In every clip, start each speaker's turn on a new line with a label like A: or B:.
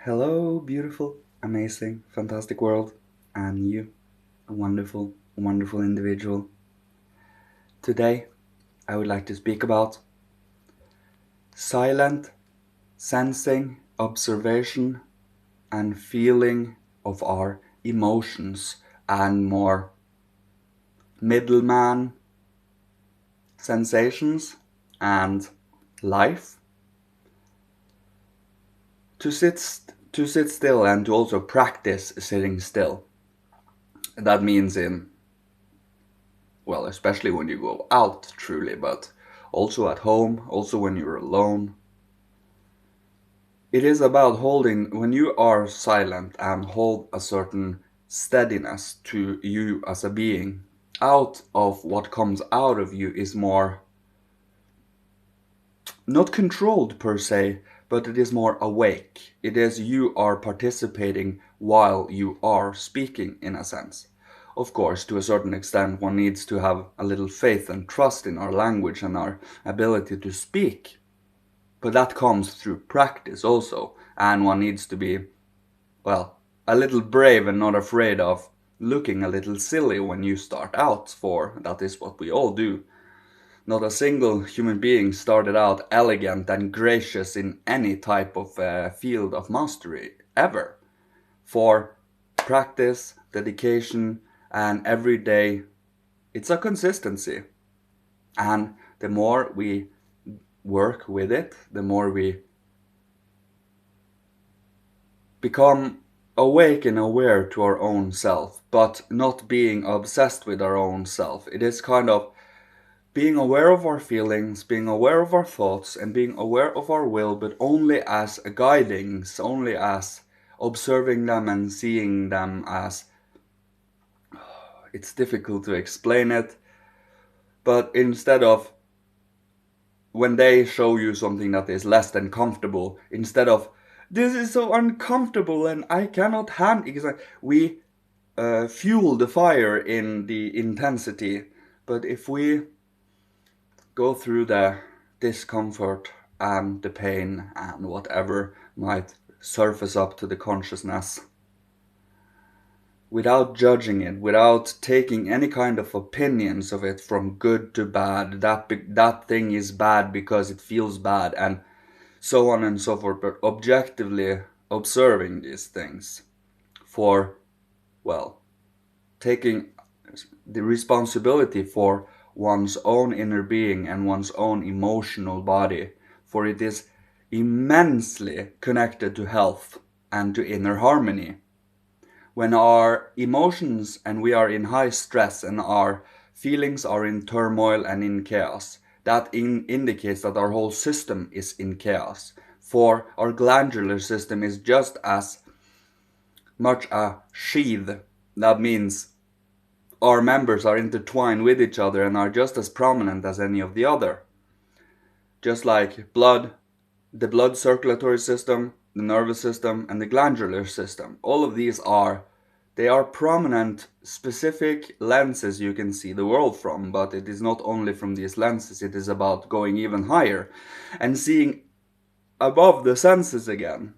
A: Hello, beautiful, amazing, fantastic world, and you, a wonderful, wonderful individual. Today, I would like to speak about silent sensing, observation, and feeling of our emotions and more middleman sensations and life. To sit still and to also practice sitting still. That means especially when you go out truly, but also at home, also when you're alone. It is about holding, when you are silent and hold a certain steadiness to you as a being, out of what comes out of you is more, not controlled per se, but it is more awake. It is you are participating while you are speaking, in a sense. Of course, to a certain extent, one needs to have a little faith and trust in our language and our ability to speak. But that comes through practice also, and one needs to be, a little brave and not afraid of looking a little silly when you start out, for that is what we all do. Not a single human being started out elegant and gracious in any type of field of mastery ever. For practice, dedication, and every day, it's a consistency. And the more we work with it, the more we become awake and aware to our own self, but not being obsessed with our own self. It is kind of being aware of our feelings, being aware of our thoughts, and being aware of our will, but only as a guidings, only as observing them and seeing them as, it's difficult to explain it, but instead of, when they show you something that is less than comfortable, instead of, this is so uncomfortable and I cannot handle, we fuel the fire in the intensity. But if we go through the discomfort and the pain and whatever might surface up to the consciousness, without judging it, without taking any kind of opinions of it from good to bad, that thing is bad because it feels bad, and so on and so forth, but objectively observing these things for, taking the responsibility for one's own inner being and one's own emotional body, for it is immensely connected to health and to inner harmony. When our emotions and we are in high stress and our feelings are in turmoil and in chaos, that indicates that our whole system is in chaos. For our glandular system is just as much a sheath. That means our members are intertwined with each other and are just as prominent as any of the other. Just like the blood circulatory system, the nervous system, and the glandular system. All of these are prominent, specific lenses you can see the world from, but it is not only from these lenses, it is about going even higher and seeing above the senses again.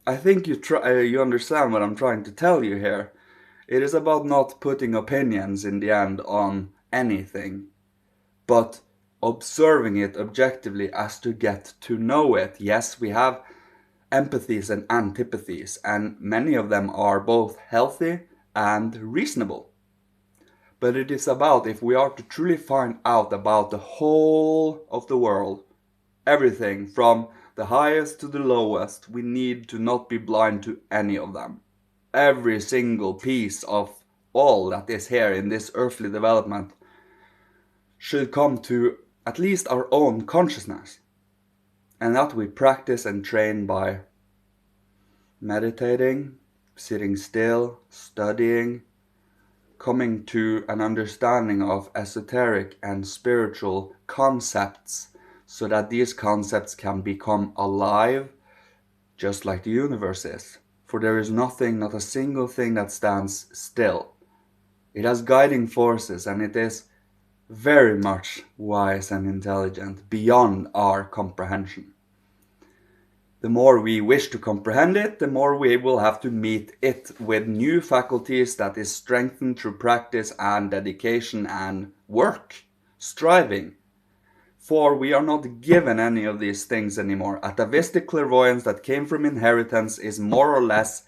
A: I think you understand what I'm trying to tell you here. It is about not putting opinions in the end on anything, but observing it objectively as to get to know it. Yes, we have empathies and antipathies, and many of them are both healthy and reasonable. But it is about, if we are to truly find out about the whole of the world, everything from the highest to the lowest, we need to not be blind to any of them. Every single piece of all that is here in this earthly development should come to at least our own consciousness. And that we practice and train by meditating, sitting still, studying, coming to an understanding of esoteric and spiritual concepts, so that these concepts can become alive, just like the universe is. For there is nothing, not a single thing that stands still. It has guiding forces, and it is very much wise and intelligent, beyond our comprehension. The more we wish to comprehend it, the more we will have to meet it with new faculties that is strengthened through practice and dedication and work, striving. For we are not given any of these things anymore. Atavistic clairvoyance that came from inheritance is more or less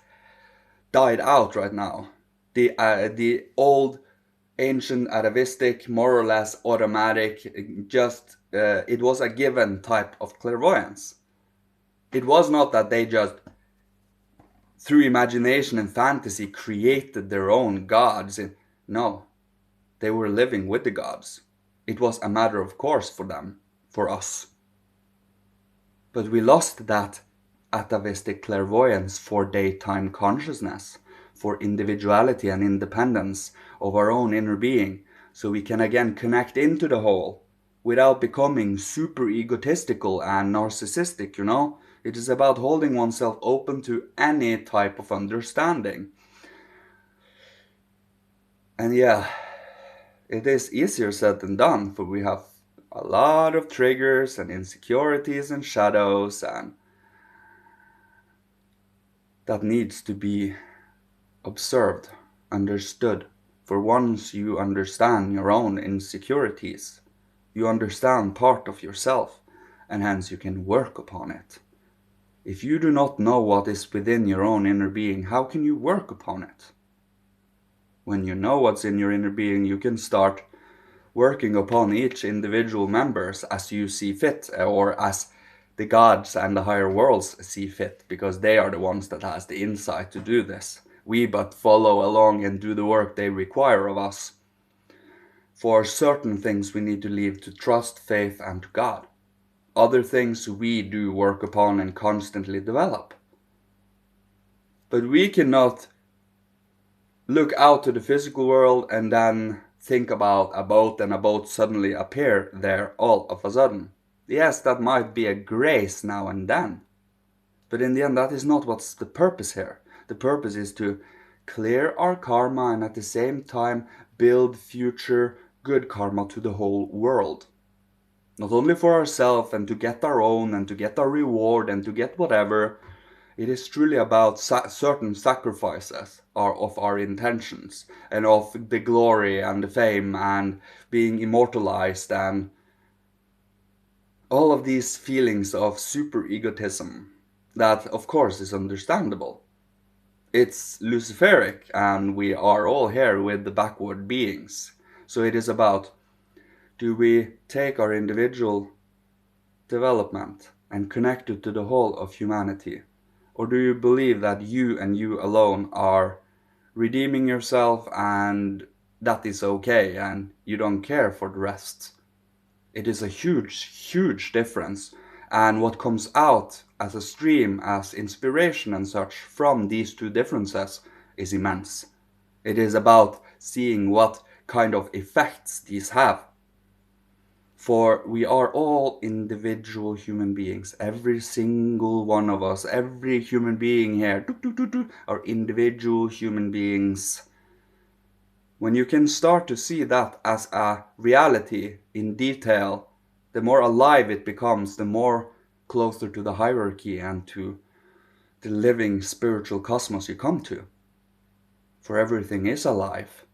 A: died out right now. The old ancient atavistic, more or less automatic, it was a given type of clairvoyance. It was not that they just, through imagination and fantasy, created their own gods. No, they were living with the gods. It was a matter of course for them, for us. But we lost that atavistic clairvoyance for daytime consciousness, for individuality and independence of our own inner being, so we can again connect into the whole without becoming super egotistical and narcissistic, you know? It is about holding oneself open to any type of understanding. And yeah, it is easier said than done, for we have a lot of triggers and insecurities and shadows and that needs to be observed, understood. For once you understand your own insecurities, you understand part of yourself, and hence you can work upon it. If you do not know what is within your own inner being, how can you work upon it? When you know what's in your inner being, you can start working upon each individual members as you see fit, or as the gods and the higher worlds see fit, because they are the ones that has the insight to do this. We but follow along and do the work they require of us. For certain things we need to leave to trust, faith, and to God. Other things we do work upon and constantly develop. But we cannot look out to the physical world and then think about a boat and a boat suddenly appear there all of a sudden. Yes, that might be a grace now and then. But in the end, that is not what's the purpose here. The purpose is to clear our karma and at the same time build future good karma to the whole world. Not only for ourselves and to get our own and to get our reward and to get whatever. It is truly about certain sacrifices of our intentions and of the glory and the fame and being immortalized and all of these feelings of super egotism that of course is understandable. It's Luciferic and we are all here with the backward beings. So it is about, do we take our individual development and connect it to the whole of humanity? Or do you believe that you and you alone are redeeming yourself and that is okay and you don't care for the rest? It is a huge, huge difference. And what comes out as a stream, as inspiration and such from these two differences is immense. It is about seeing what kind of effects these have. For we are all individual human beings. Every single one of us, every human being here, are individual human beings. When you can start to see that as a reality in detail, the more alive it becomes, the more closer to the hierarchy and to the living spiritual cosmos you come to. For everything is alive.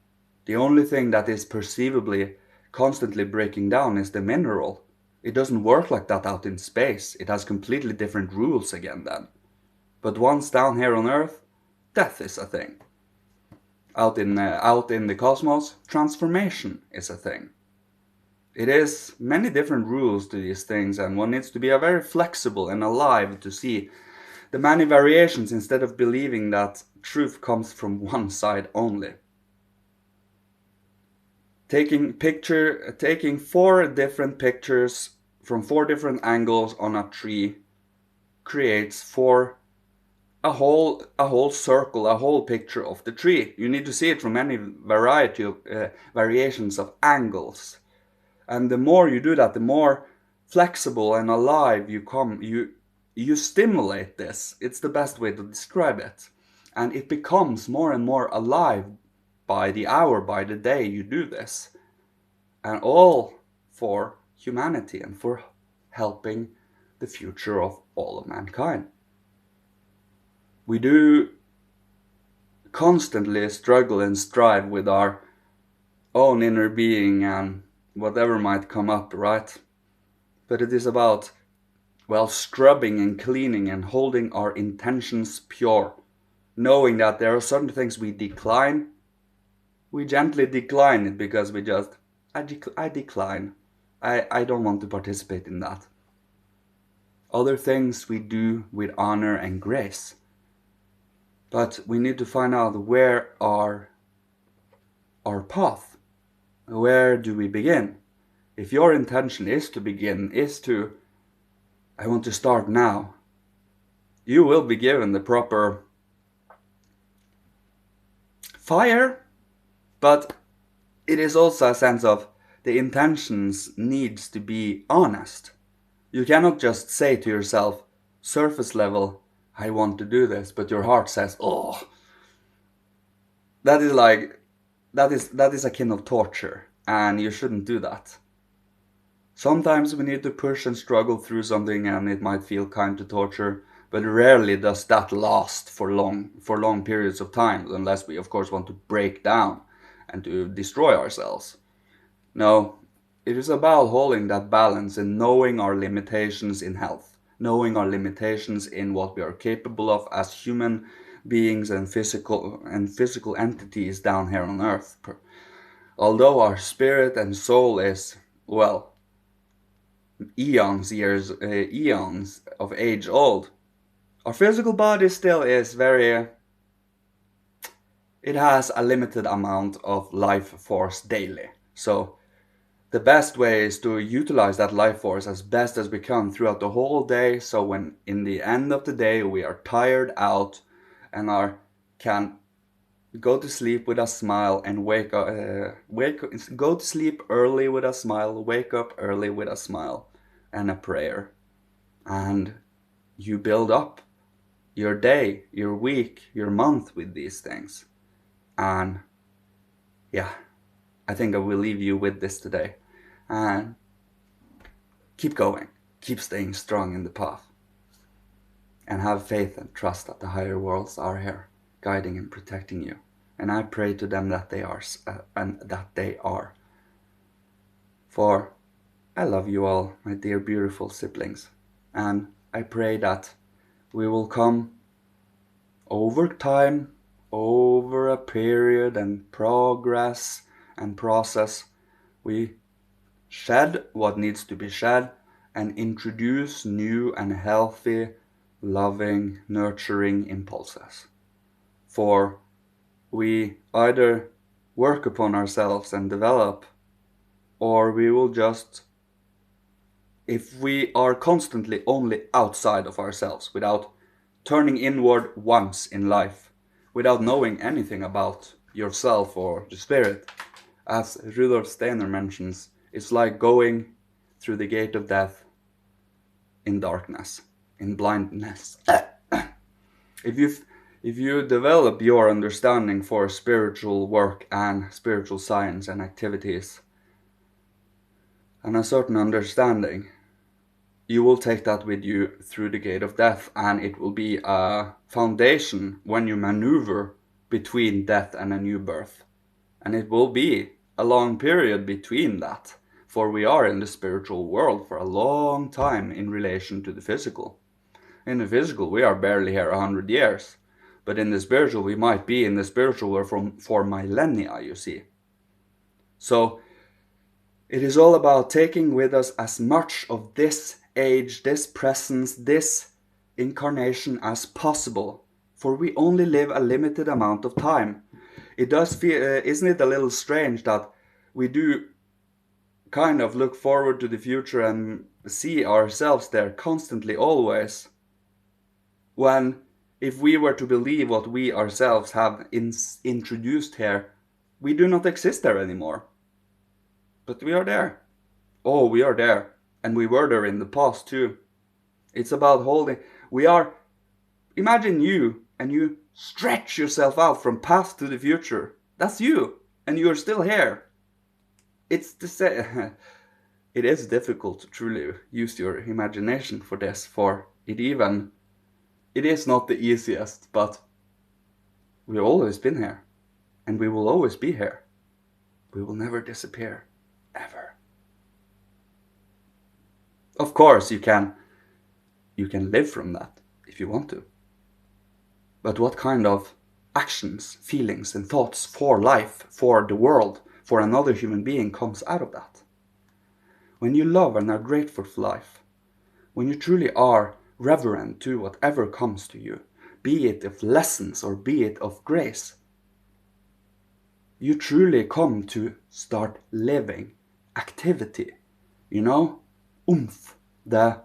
A: The only thing that is perceivably constantly breaking down is the mineral. It doesn't work like that out in space. It has completely different rules again then. But once down here on Earth, death is a thing. Out in the cosmos, transformation is a thing. It is many different rules to these things, and one needs to be very flexible and alive to see the many variations instead of believing that truth comes from one side only. Taking 4 different pictures from 4 different angles on a tree creates a whole circle, a whole picture of the tree. You need to see it from any variety of variations of angles. And the more you do that, the more flexible and alive you come. You stimulate this. It's the best way to describe it. And it becomes more and more alive by the hour, by the day you do this. And all for humanity and for helping the future of all of mankind. We do constantly struggle and strive with our own inner being and whatever might come up, right? But it is about, well, scrubbing and cleaning and holding our intentions pure, knowing that there are certain things we decline. We gently decline it because we just, I decline. I don't want to participate in that. Other things we do with honor and grace. But we need to find out where are our path. Where do we begin? If your intention is to begin, I want to start now, you will be given the proper fire, but it is also a sense of the intentions needs to be honest. You cannot just say to yourself, surface level, I want to do this, but your heart says, oh. That is akin of torture, and you shouldn't do that. Sometimes we need to push and struggle through something and it might feel kind to torture, but rarely does that last for long periods of time, unless we of course want to break down and to destroy ourselves. No, it is about holding that balance and knowing our limitations in health, knowing our limitations in what we are capable of as human beings and physical entities down here on earth. Although our spirit and soul is, well, eons of age old, our physical body still is it has a limited amount of life force daily. So the best way is to utilize that life force as best as we can throughout the whole day, so when in the end of the day we are tired out and can go to sleep with a smile and go to sleep early with a smile, wake up early with a smile and a prayer. And you build up your day, your week, your month with these things. And yeah, I think I will leave you with this today. And keep going, keep staying strong in the path. And have faith and trust that the higher worlds are here, guiding and protecting you. And I pray to them that they are, and that they are. For I love you all, my dear beautiful siblings. And I pray that we will come over time, over a period and progress and process. We shed what needs to be shed and introduce new and healthy, loving, nurturing impulses. For we either work upon ourselves and develop, or we will just, if we are constantly only outside of ourselves without turning inward once in life, without knowing anything about yourself or the spirit, as Rudolf Steiner mentions, it's like going through the gate of death in darkness, in blindness. If you develop your understanding for spiritual work and spiritual science and activities, and a certain understanding, you will take that with you through the gate of death, and it will be a foundation when you maneuver between death and a new birth. And it will be a long period between that, for we are in the spiritual world for a long time in relation to the physical. In the physical, we are barely here 100 years, but in the spiritual, we might be in the spiritual world for millennia, you see. So it is all about taking with us as much of this age, this presence, this incarnation as possible, for we only live a limited amount of time. It does feel, isn't it a little strange that we do kind of look forward to the future and see ourselves there constantly, always, when if we were to believe what we ourselves have introduced here, we do not exist there anymore. But we are there. Oh, we are there. And we were there in the past too. It's about holding. Imagine you, and you stretch yourself out from past to the future. That's you. And you're still here. It's the same. it is difficult to truly use your imagination for this, for it is not the easiest, but we've always been here, and we will always be here. We will never disappear, ever. Of course, you can live from that if you want to. But what kind of actions, feelings, and thoughts for life, for the world, for another human being comes out of that? When you love and are grateful for life, when you truly are reverent to whatever comes to you, be it of lessons or be it of grace, you truly come to start living activity, oomph, the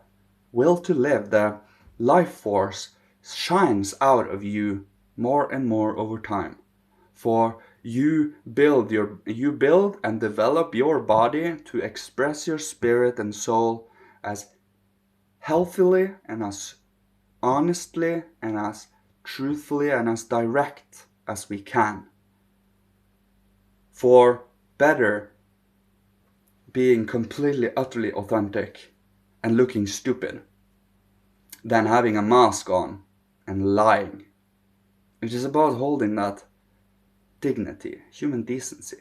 A: will to live, the life force shines out of you more and more over time. For you build and develop your body to express your spirit and soul as healthily and as honestly and as truthfully and as direct as we can. For better being completely, utterly authentic and looking stupid than having a mask on and lying. It is about holding that dignity, human decency.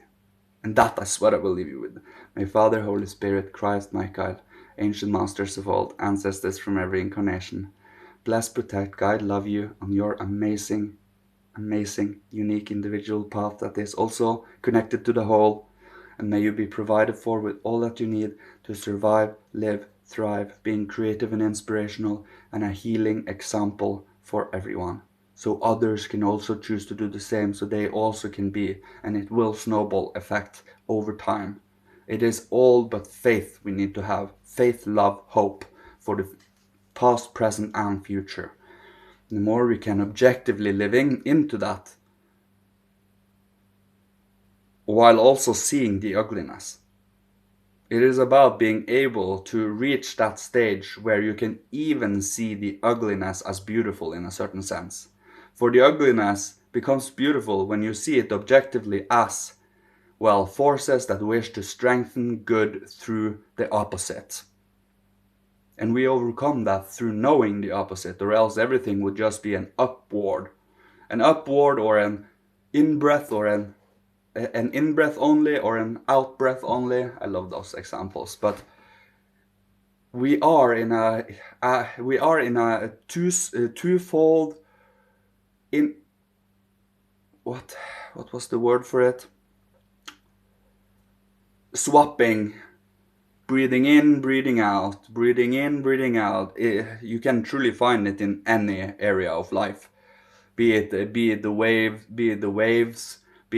A: And that is what I will leave you with. May Father, Holy Spirit, Christ, Michael, ancient masters of old, ancestors from every incarnation, bless, protect, guide, love you on your amazing, unique individual path that is also connected to the whole. And may you be provided for with all that you need to survive, live, thrive, being creative and inspirational, and a healing example for everyone. So others can also choose to do the same, so they also can be, and it will snowball effect over time. It is all but faith we need to have. Faith, love, hope for the past, present, and future. The more we can objectively live into that, while also seeing the ugliness. It is about being able to reach that stage where you can even see the ugliness as beautiful in a certain sense. For the ugliness becomes beautiful when you see it objectively as, well, forces that wish to strengthen good through the opposite. And we overcome that through knowing the opposite, or else everything would just be an upward or an in-breath or an in-breath only or an out-breath only. I love those examples, but we are in a twofold in what was the word for it? Swapping, breathing in, breathing out, breathing in, breathing out. You can truly find it in any area of life, be it the waves, be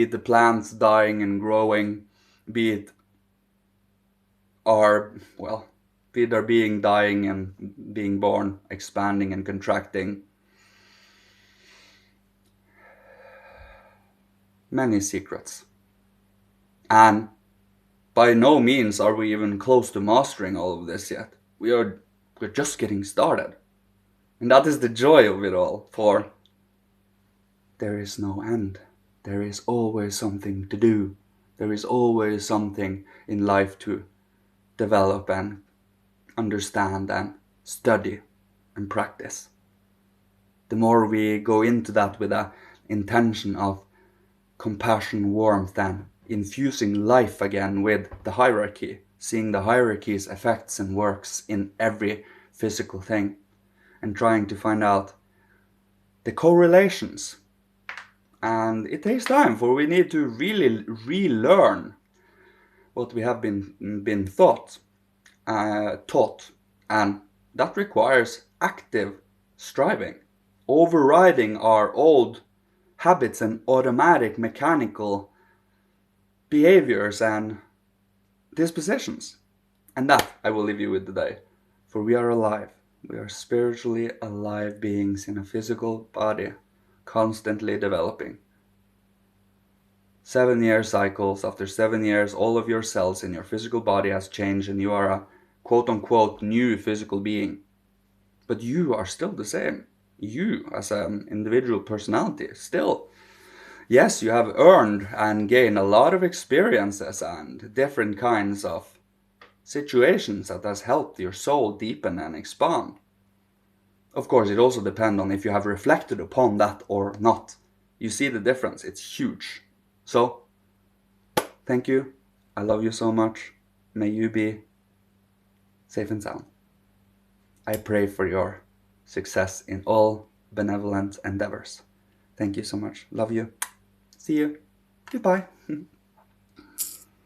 A: it the plants dying and growing, be it our being dying and being born, expanding and contracting. Many secrets. And by no means are we even close to mastering all of this yet. We're just getting started. And that is the joy of it all, for there is no end. There is always something to do. There is always something in life to develop and understand and study and practice. The more we go into that with an intention of compassion, warmth, and infusing life again with the hierarchy, seeing the hierarchy's effects and works in every physical thing, and trying to find out the correlations. And it takes time, for we need to really relearn what we have been taught, and that requires active striving, overriding our old habits and automatic mechanical behaviors and dispositions. And that I will leave you with today, for we are alive. We are spiritually alive beings in a physical body, constantly developing. 7-year cycles. After 7 years, all of your cells in your physical body has changed and you are a quote-unquote new physical being. But you are still the same. You, as an individual personality, still. Yes, you have earned and gained a lot of experiences and different kinds of situations that has helped your soul deepen and expand. Of course, it also depends on if you have reflected upon that or not. You see the difference, it's huge. So, thank you. I love you so much. May you be safe and sound. I pray for your success in all benevolent endeavors. Thank you so much. Love you. See you. Goodbye.